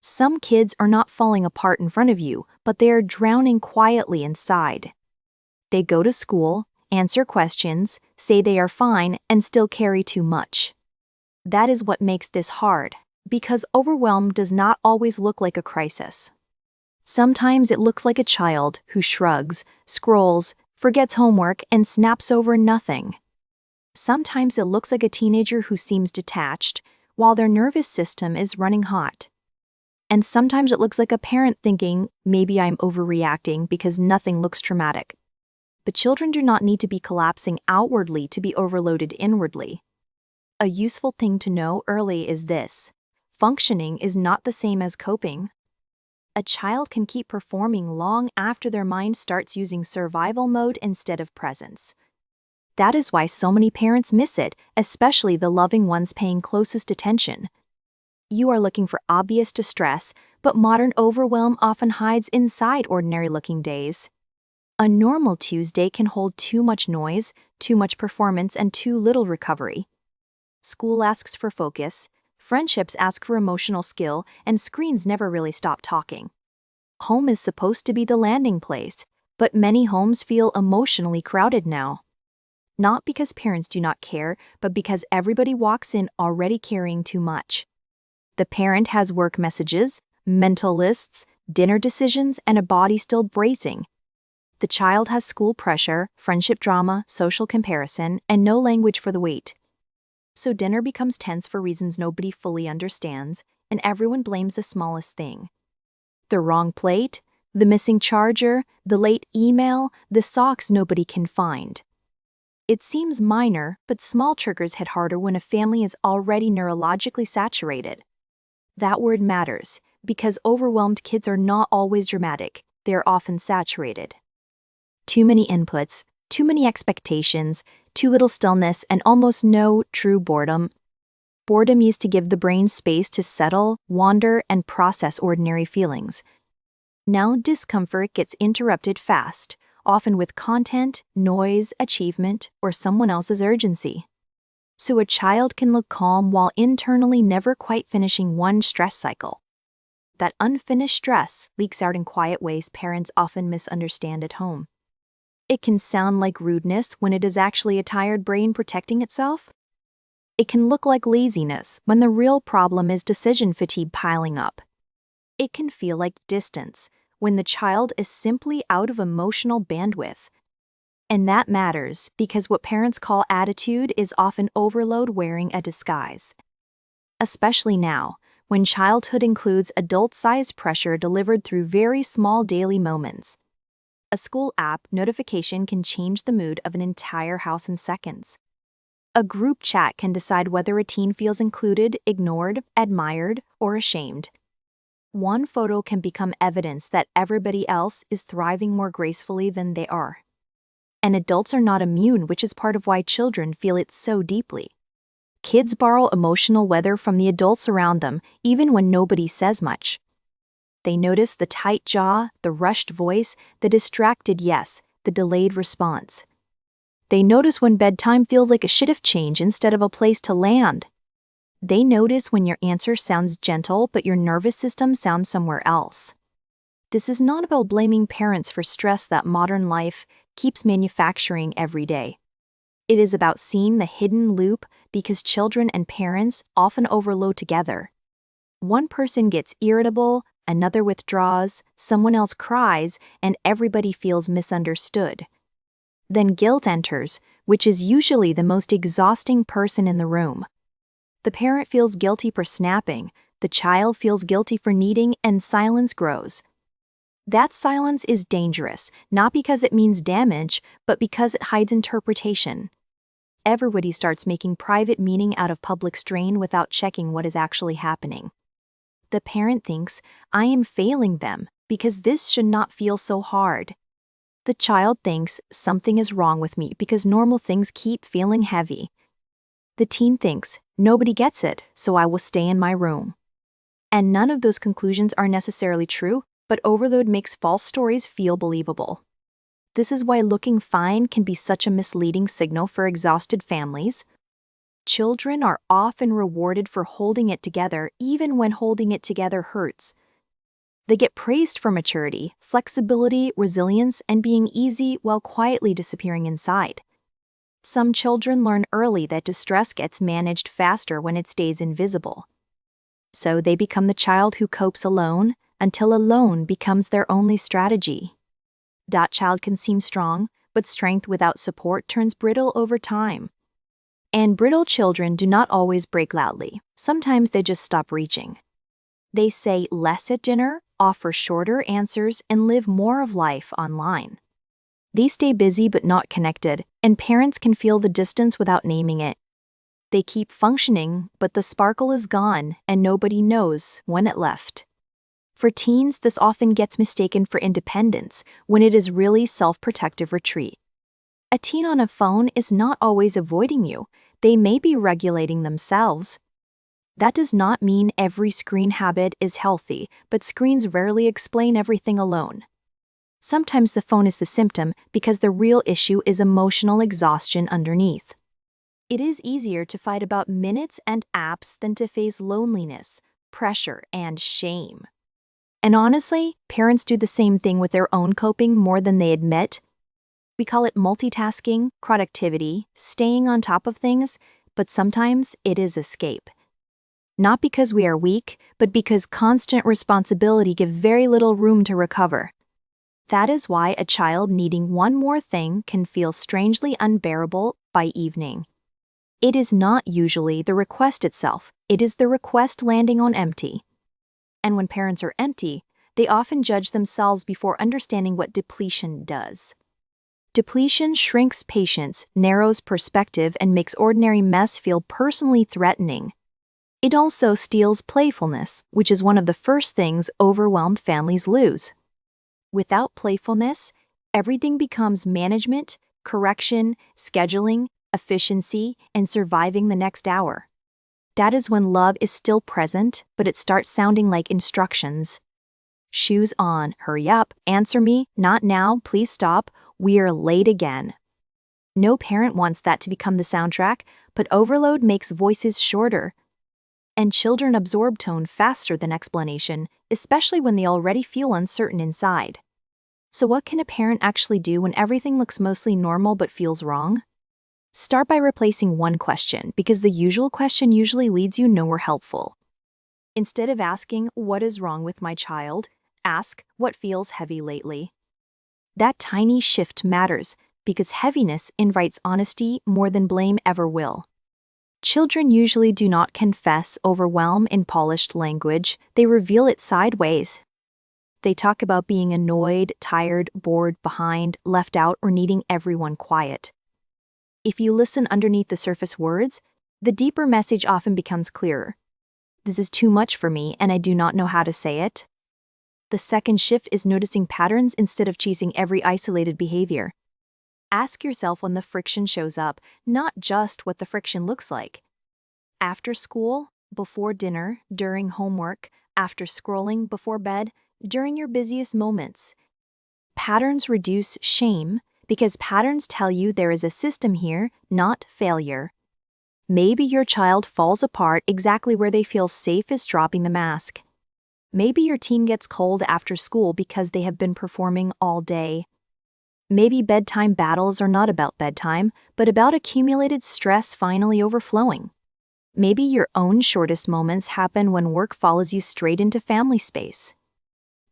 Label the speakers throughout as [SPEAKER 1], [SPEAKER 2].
[SPEAKER 1] Some kids are not falling apart in front of you, but they are drowning quietly inside. They go to school, answer questions, say they are fine, and still carry too much. That is what makes this hard, because overwhelm does not always look like a crisis. Sometimes it looks like a child who shrugs, scrolls, forgets homework, and snaps over nothing. Sometimes it looks like a teenager who seems detached, while their nervous system is running hot. And sometimes it looks like a parent thinking, maybe I'm overreacting because nothing looks traumatic. But children do not need to be collapsing outwardly to be overloaded inwardly. A useful thing to know early is this: functioning is not the same as coping. A child can keep performing long after their mind starts using survival mode instead of presence. That is why so many parents miss it, especially the loving ones paying closest attention. You are looking for obvious distress, but modern overwhelm often hides inside ordinary-looking days. A normal Tuesday can hold too much noise, too much performance, and too little recovery. School asks for focus, friendships ask for emotional skill, and screens never really stop talking. Home is supposed to be the landing place, but many homes feel emotionally crowded now. Not because parents do not care, but because everybody walks in already carrying too much. The parent has work messages, mental lists, dinner decisions, and a body still bracing. The child has school pressure, friendship drama, social comparison, and no language for the wait. So dinner becomes tense for reasons nobody fully understands, and everyone blames the smallest thing. The wrong plate, the missing charger, the late email, the socks nobody can find. It seems minor, but small triggers hit harder when a family is already neurologically saturated. That word matters, because overwhelmed kids are not always dramatic, they are often saturated. Too many inputs, too many expectations, too little stillness, and almost no true boredom. Boredom used to give the brain space to settle, wander, and process ordinary feelings. Now discomfort gets interrupted fast, often with content, noise, achievement, or someone else's urgency. So a child can look calm while internally never quite finishing one stress cycle. That unfinished stress leaks out in quiet ways parents often misunderstand at home. It can sound like rudeness when it is actually a tired brain protecting itself. It can look like laziness when the real problem is decision fatigue piling up. It can feel like distance when the child is simply out of emotional bandwidth. And that matters because what parents call attitude is often overload wearing a disguise. Especially now, when childhood includes adult-sized pressure delivered through very small daily moments. A school app notification can change the mood of an entire house in seconds. A group chat can decide whether a teen feels included, ignored, admired, or ashamed. One photo can become evidence that everybody else is thriving more gracefully than they are. And adults are not immune, which is part of why children feel it so deeply. Kids borrow emotional weather from the adults around them, even when nobody says much. They notice the tight jaw, the rushed voice, the distracted yes, the delayed response. They notice when bedtime feels like a shift change instead of a place to land. They notice when your answer sounds gentle but your nervous system sounds somewhere else. This is not about blaming parents for stress that modern life keeps manufacturing every day. It is about seeing the hidden loop because children and parents often overload together. One person gets irritable, another withdraws, someone else cries, and everybody feels misunderstood. Then guilt enters, which is usually the most exhausting person in the room. The parent feels guilty for snapping, the child feels guilty for needing, and silence grows. That silence is dangerous, not because it means damage, but because it hides interpretation. Everybody starts making private meaning out of public strain without checking what is actually happening. The parent thinks, I am failing them, because this should not feel so hard. The child thinks, something is wrong with me because normal things keep feeling heavy. The teen thinks, nobody gets it, so I will stay in my room. And none of those conclusions are necessarily true, but overload makes false stories feel believable. This is why looking fine can be such a misleading signal for exhausted families. Children are often rewarded for holding it together even when holding it together hurts. They get praised for maturity, flexibility, resilience, and being easy while quietly disappearing inside. Some children learn early that distress gets managed faster when it stays invisible. So they become the child who copes alone until alone becomes their only strategy. That child can seem strong, but strength without support turns brittle over time. And brittle children do not always break loudly. Sometimes they just stop reaching. They say less at dinner, offer shorter answers, and live more of life online. They stay busy but not connected, and parents can feel the distance without naming it. They keep functioning, but the sparkle is gone, and nobody knows when it left. For teens, this often gets mistaken for independence, when it is really self-protective retreat. A teen on a phone is not always avoiding you. They may be regulating themselves. That does not mean every screen habit is healthy, but screens rarely explain everything alone. Sometimes the phone is the symptom because the real issue is emotional exhaustion underneath. It is easier to fight about minutes and apps than to face loneliness, pressure, and shame. And honestly, parents do the same thing with their own coping more than they admit. We call it multitasking, productivity, staying on top of things, but sometimes it is escape. Not because we are weak, but because constant responsibility gives very little room to recover. That is why a child needing one more thing can feel strangely unbearable by evening. It is not usually the request itself, it is the request landing on empty. And when parents are empty, they often judge themselves before understanding what depletion does. Depletion shrinks patience, narrows perspective, and makes ordinary mess feel personally threatening. It also steals playfulness, which is one of the first things overwhelmed families lose. Without playfulness, everything becomes management, correction, scheduling, efficiency, and surviving the next hour. That is when love is still present, but it starts sounding like instructions. Shoes on, hurry up, answer me, not now, please stop, we're late again. No parent wants that to become the soundtrack, but overload makes voices shorter. And children absorb tone faster than explanation, especially when they already feel uncertain inside. So what can a parent actually do when everything looks mostly normal but feels wrong? Start by replacing one question, because the usual question usually leads you nowhere helpful. Instead of asking, "What is wrong with my child?" ask, "What feels heavy lately?" That tiny shift matters, because heaviness invites honesty more than blame ever will. Children usually do not confess overwhelm in polished language, they reveal it sideways. They talk about being annoyed, tired, bored, behind, left out, or needing everyone quiet. If you listen underneath the surface words, the deeper message often becomes clearer. This is too much for me, and I do not know how to say it. The second shift is noticing patterns instead of chasing every isolated behavior. Ask yourself when the friction shows up, not just what the friction looks like. After school, before dinner, during homework, after scrolling, before bed, during your busiest moments. Patterns reduce shame because patterns tell you there is a system here, not failure. Maybe your child falls apart exactly where they feel safe is dropping the mask. Maybe your teen gets cold after school because they have been performing all day. Maybe bedtime battles are not about bedtime, but about accumulated stress finally overflowing. Maybe your own shortest moments happen when work follows you straight into family space.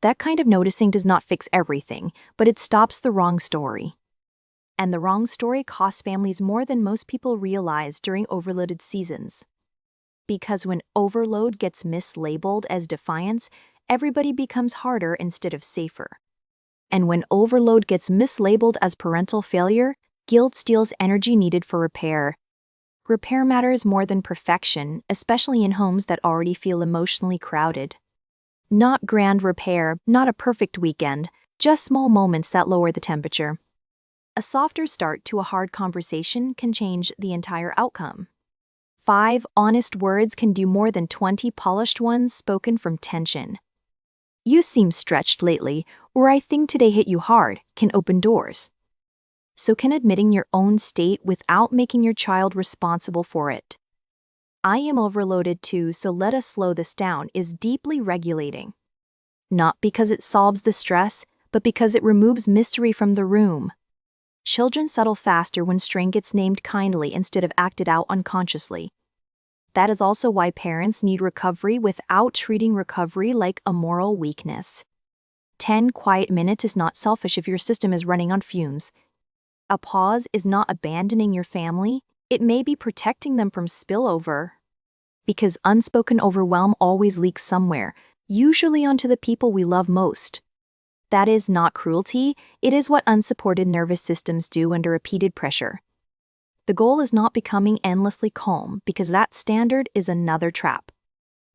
[SPEAKER 1] That kind of noticing does not fix everything, but it stops the wrong story. And the wrong story costs families more than most people realize during overloaded seasons. Because when overload gets mislabeled as defiance, everybody becomes harder instead of safer. And when overload gets mislabeled as parental failure, guilt steals energy needed for repair. Repair matters more than perfection, especially in homes that already feel emotionally crowded. Not grand repair, not a perfect weekend, just small moments that lower the temperature. A softer start to a hard conversation can change the entire outcome. 5 honest words can do more than 20 polished ones spoken from tension. "You seem stretched lately," or "I think today hit you hard," can open doors. So can admitting your own state without making your child responsible for it. "I am overloaded too, so let us slow this down" is deeply regulating. Not because it solves the stress, but because it removes mystery from the room. Children settle faster when strain gets named kindly instead of acted out unconsciously. That is also why parents need recovery without treating recovery like a moral weakness. 10 quiet minutes is not selfish if your system is running on fumes. A pause is not abandoning your family, it may be protecting them from spillover. Because unspoken overwhelm always leaks somewhere, usually onto the people we love most. That is not cruelty, it is what unsupported nervous systems do under repeated pressure. The goal is not becoming endlessly calm, because that standard is another trap.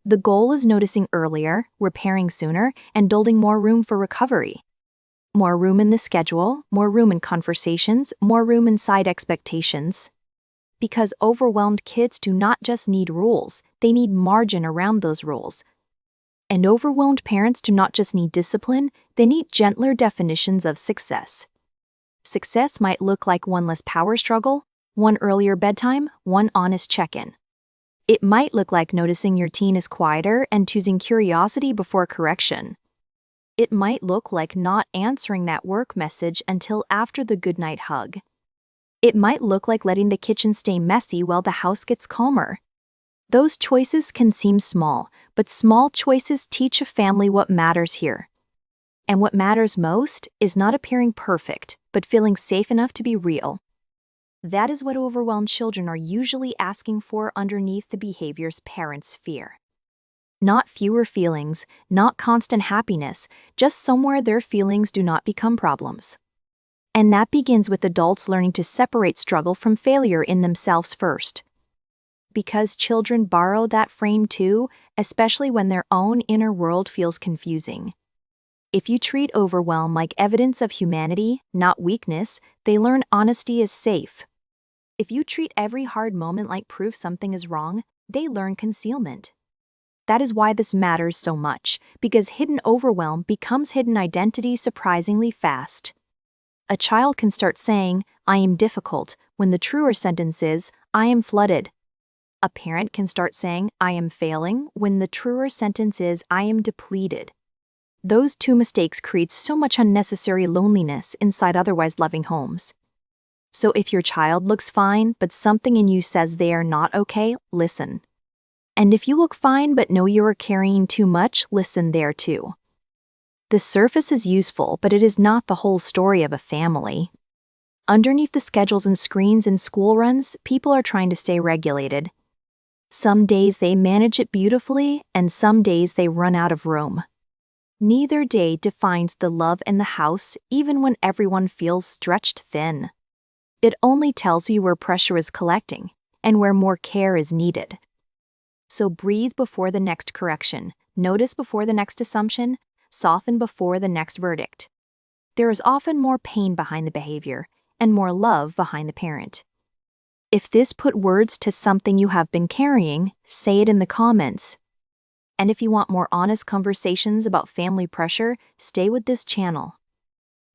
[SPEAKER 1] The goal is noticing earlier, repairing sooner, and building more room for recovery. More room in the schedule, more room in conversations, more room inside expectations. Because overwhelmed kids do not just need rules, they need margin around those rules. And overwhelmed parents do not just need discipline, they need gentler definitions of success. Success might look like one less power struggle, one earlier bedtime, one honest check-in. It might look like noticing your teen is quieter and choosing curiosity before correction. It might look like not answering that work message until after the goodnight hug. It might look like letting the kitchen stay messy while the house gets calmer. Those choices can seem small, but small choices teach a family what matters here. And what matters most is not appearing perfect, but feeling safe enough to be real. That is what overwhelmed children are usually asking for underneath the behaviors parents fear. Not fewer feelings, not constant happiness, just somewhere their feelings do not become problems. And that begins with adults learning to separate struggle from failure in themselves first. Because children borrow that frame too, especially when their own inner world feels confusing. If you treat overwhelm like evidence of humanity, not weakness, they learn honesty is safe. If you treat every hard moment like proof something is wrong, they learn concealment. That is why this matters so much, because hidden overwhelm becomes hidden identity surprisingly fast. A child can start saying, "I am difficult," when the truer sentence is, "I am flooded." A parent can start saying, "I am failing," when the truer sentence is, "I am depleted." Those two mistakes create so much unnecessary loneliness inside otherwise loving homes. So if your child looks fine, but something in you says they are not okay, listen. And if you look fine but know you are carrying too much, listen there too. The surface is useful, but it is not the whole story of a family. Underneath the schedules and screens and school runs, people are trying to stay regulated. Some days they manage it beautifully, and some days they run out of room. Neither day defines the love in the house, even when everyone feels stretched thin. It only tells you where pressure is collecting, and where more care is needed. So breathe before the next correction, notice before the next assumption, soften before the next verdict. There is often more pain behind the behavior, and more love behind the parent. If this put words to something you have been carrying, say it in the comments. And if you want more honest conversations about family pressure, stay with this channel.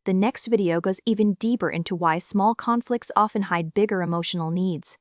[SPEAKER 1] The next video goes even deeper into why small conflicts often hide bigger emotional needs.